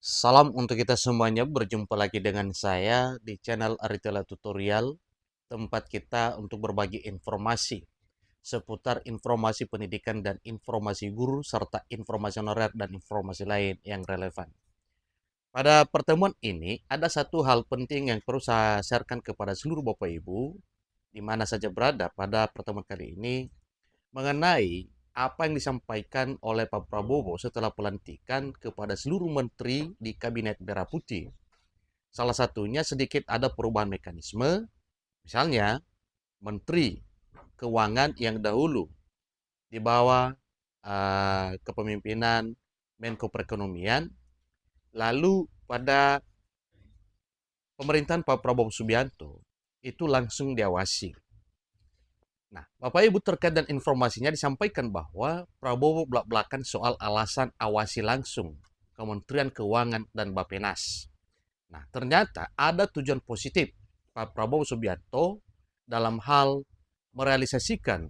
Salam untuk kita semuanya, berjumpa lagi dengan saya di channel Aritela Tutorial, tempat kita untuk berbagi informasi seputar informasi pendidikan dan informasi guru, serta informasi honorer dan informasi lain yang relevan. Pada pertemuan ini, ada satu hal penting yang perlu saya sharekan kepada seluruh Bapak Ibu, di mana saja berada pada pertemuan kali ini, mengenai apa yang disampaikan oleh Pak Prabowo setelah pelantikan kepada seluruh menteri di Kabinet Merah Putih. Salah satunya sedikit ada perubahan mekanisme, misalnya Menteri Keuangan yang dahulu di bawah kepemimpinan Menko Perekonomian, lalu pada pemerintahan Pak Prabowo Subianto itu langsung diawasi. Nah, Bapak Ibu terkait dan informasinya disampaikan bahwa Prabowo belak-belakan soal alasan awasi langsung Kementerian Keuangan dan Bappenas. Nah, ternyata ada tujuan positif Pak Prabowo Subianto dalam hal merealisasikan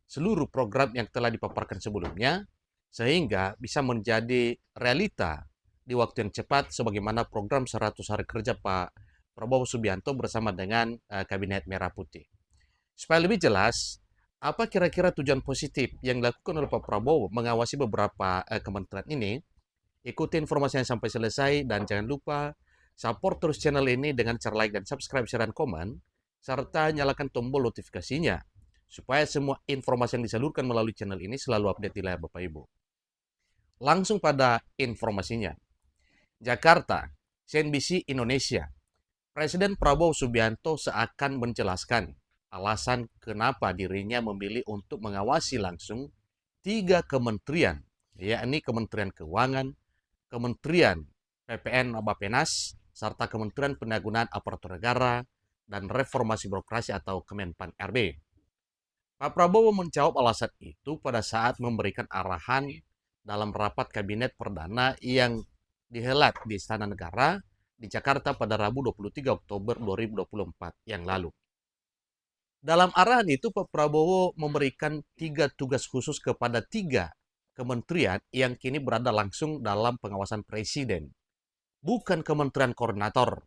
seluruh program yang telah dipaparkan sebelumnya, sehingga bisa menjadi realita di waktu yang cepat sebagaimana program 100 hari kerja Pak Prabowo Subianto bersama dengan Kabinet Merah Putih. Supaya lebih jelas, apa kira-kira tujuan positif yang dilakukan oleh Pak Prabowo mengawasi beberapa kementerian ini? Ikuti informasinya sampai selesai dan jangan lupa support terus channel ini dengan cara like dan subscribe, share, dan komen, serta nyalakan tombol notifikasinya supaya semua informasi yang disalurkan melalui channel ini selalu update di layar Bapak Ibu. Langsung pada informasinya. Jakarta, CNBC Indonesia. Presiden Prabowo Subianto seakan menjelaskan alasan kenapa dirinya memilih untuk mengawasi langsung 3 kementerian, yakni Kementerian Keuangan, Kementerian PPN Bappenas, serta Kementerian Pendayagunaan Aparatur Negara dan Reformasi Birokrasi atau Kemenpan RB. Pak Prabowo menjawab alasan itu pada saat memberikan arahan dalam rapat kabinet perdana yang dihelat di Istana Negara di Jakarta pada Rabu 23 Oktober 2024 yang lalu. Dalam arahan itu, Pak Prabowo memberikan 3 tugas khusus kepada 3 kementerian yang kini berada langsung dalam pengawasan Presiden, bukan kementerian koordinator.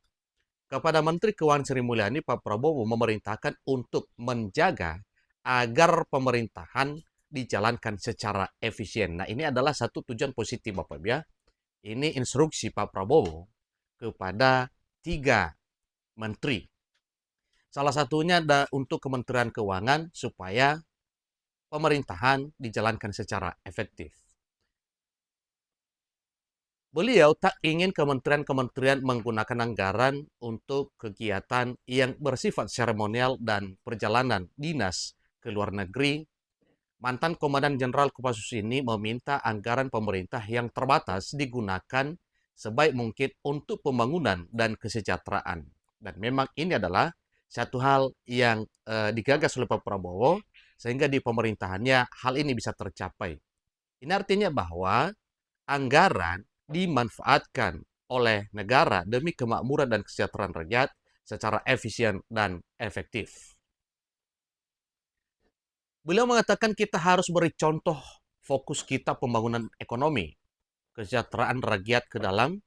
Kepada Menteri Keuangan Sri Mulyani, Pak Prabowo memerintahkan untuk menjaga agar pemerintahan dijalankan secara efisien. Nah, ini adalah satu tujuan positif Bapak ya. Ini instruksi Pak Prabowo kepada 3 menteri. Salah satunya untuk Kementerian Keuangan supaya pemerintahan dijalankan secara efektif. Beliau tak ingin kementerian-kementerian menggunakan anggaran untuk kegiatan yang bersifat seremonial dan perjalanan dinas ke luar negeri. Mantan Komandan Jenderal Kopassus ini meminta anggaran pemerintah yang terbatas digunakan sebaik mungkin untuk pembangunan dan kesejahteraan. Dan memang ini adalah satu hal yang digagas oleh Pak Prabowo sehingga di pemerintahannya hal ini bisa tercapai. Ini artinya bahwa anggaran dimanfaatkan oleh negara demi kemakmuran dan kesejahteraan rakyat secara efisien dan efektif. Beliau mengatakan kita harus beri contoh fokus kita pembangunan ekonomi, kesejahteraan rakyat ke dalam,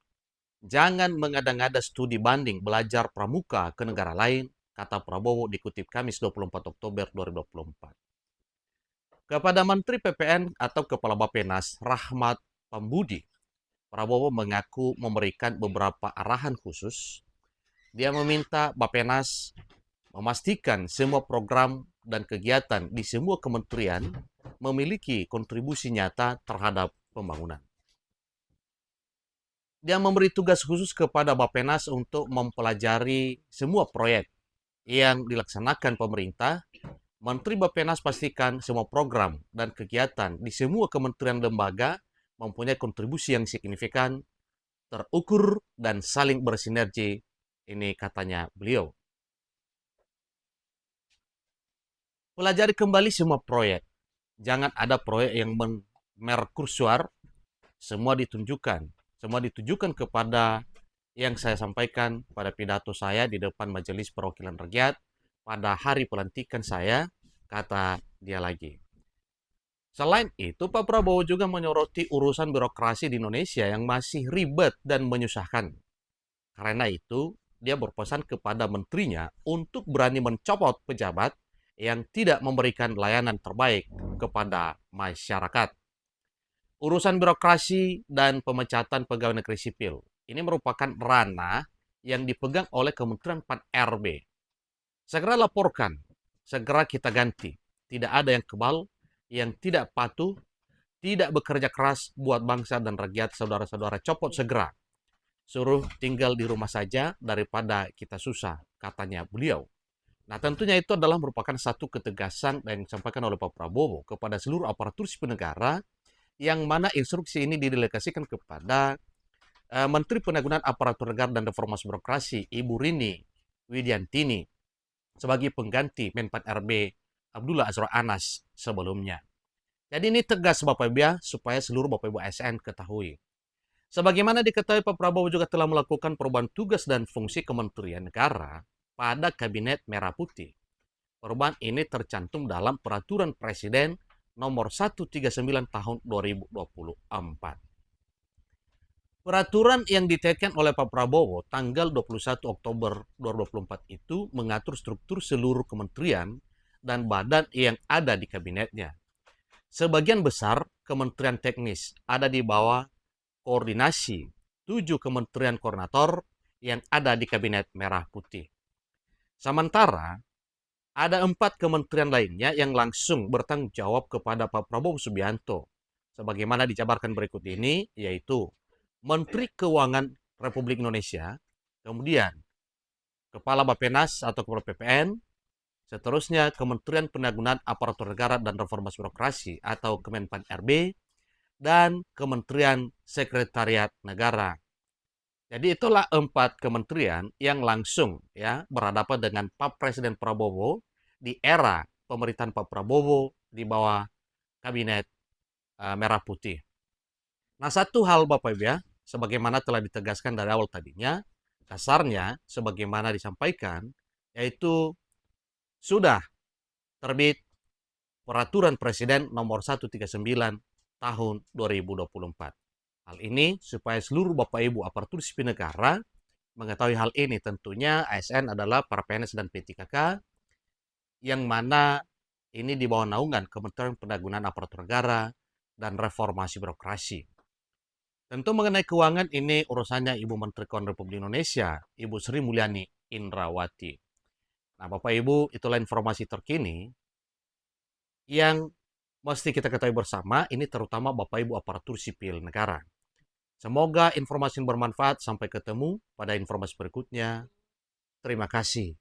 jangan mengada-ngada studi banding belajar pramuka ke negara lain, kata Prabowo dikutip Kamis 24 Oktober 2024. Kepada Menteri PPN atau Kepala Bappenas Rahmat Pambudi, Prabowo mengaku memberikan beberapa arahan khusus. Dia meminta Bappenas memastikan semua program dan kegiatan di semua kementerian memiliki kontribusi nyata terhadap pembangunan. Dia memberi tugas khusus kepada Bappenas untuk mempelajari semua proyek yang dilaksanakan pemerintah. Menteri Bappenas pastikan semua program dan kegiatan di semua kementerian lembaga mempunyai kontribusi yang signifikan, terukur, dan saling bersinergi. Ini katanya beliau. Pelajari kembali semua proyek. Jangan ada proyek yang merkursuar. Semua ditujukan kepada yang saya sampaikan pada pidato saya di depan Majelis Perwakilan Rakyat pada hari pelantikan saya, kata dia lagi. Selain itu, Pak Prabowo juga menyoroti urusan birokrasi di Indonesia yang masih ribet dan menyusahkan. Karena itu, dia berpesan kepada menterinya untuk berani mencopot pejabat yang tidak memberikan layanan terbaik kepada masyarakat. Urusan birokrasi dan pemecatan pegawai negeri sipil ini merupakan ranah yang dipegang oleh Kementerian Pan-RB. Segera laporkan, segera kita ganti. Tidak ada yang kebal, yang tidak patuh, tidak bekerja keras buat bangsa dan rakyat. Saudara-saudara, copot segera. Suruh tinggal di rumah saja daripada kita susah, katanya beliau. Nah, tentunya itu adalah merupakan satu ketegasan yang disampaikan oleh Pak Prabowo kepada seluruh aparatur sipil negara, yang mana instruksi ini didelegasikan kepada Menteri Penanggulangan Aparatur Negara dan Reformasi Birokrasi, Ibu Rini Widiantini, sebagai pengganti Menpan RB Abdullah Azwar Anas sebelumnya. Jadi ini tegas Bapak Ibu ya, supaya seluruh Bapak Ibu ASN ketahui. Sebagaimana diketahui, Pak Prabowo juga telah melakukan perubahan tugas dan fungsi Kementerian Negara pada Kabinet Merah Putih. Perubahan ini tercantum dalam Peraturan Presiden nomor 139 tahun 2024. Peraturan yang ditekan oleh Pak Prabowo tanggal 21 Oktober 2024 itu mengatur struktur seluruh kementerian dan badan yang ada di kabinetnya. Sebagian besar kementerian teknis ada di bawah koordinasi 7 kementerian koordinator yang ada di Kabinet Merah Putih. Sementara ada 4 kementerian lainnya yang langsung bertanggung jawab kepada Pak Prabowo Subianto. Sebagaimana dijabarkan berikut ini, yaitu Menteri Keuangan Republik Indonesia, kemudian Kepala Bappenas atau Kepala PPN, seterusnya Kementerian Penanggulangan Aparatur Negara dan Reformasi Birokrasi atau Kemenpan RB, dan Kementerian Sekretariat Negara. Jadi itulah 4 kementerian yang langsung ya berhadapan dengan Pak Presiden Prabowo di era pemerintahan Pak Prabowo di bawah Kabinet Merah Putih. Nah, satu hal Bapak Ibu ya, sebagaimana telah ditegaskan dari awal tadinya, dasarnya sebagaimana disampaikan, yaitu sudah terbit Peraturan Presiden nomor 139 tahun 2024. Hal ini supaya seluruh Bapak Ibu aparatur sipil negara mengetahui hal ini. Tentunya ASN adalah para PNS dan P3K yang mana ini di bawah naungan Kementerian Penanggulangan Aparatur Negara dan Reformasi Birokrasi. Tentu mengenai keuangan ini urusannya Ibu Menteri Keuangan Republik Indonesia, Ibu Sri Mulyani Indrawati. Nah, Bapak Ibu, itulah informasi terkini yang mesti kita ketahui bersama, ini terutama Bapak Ibu aparatur sipil negara. Semoga informasi yang bermanfaat. Sampai ketemu pada informasi berikutnya. Terima kasih.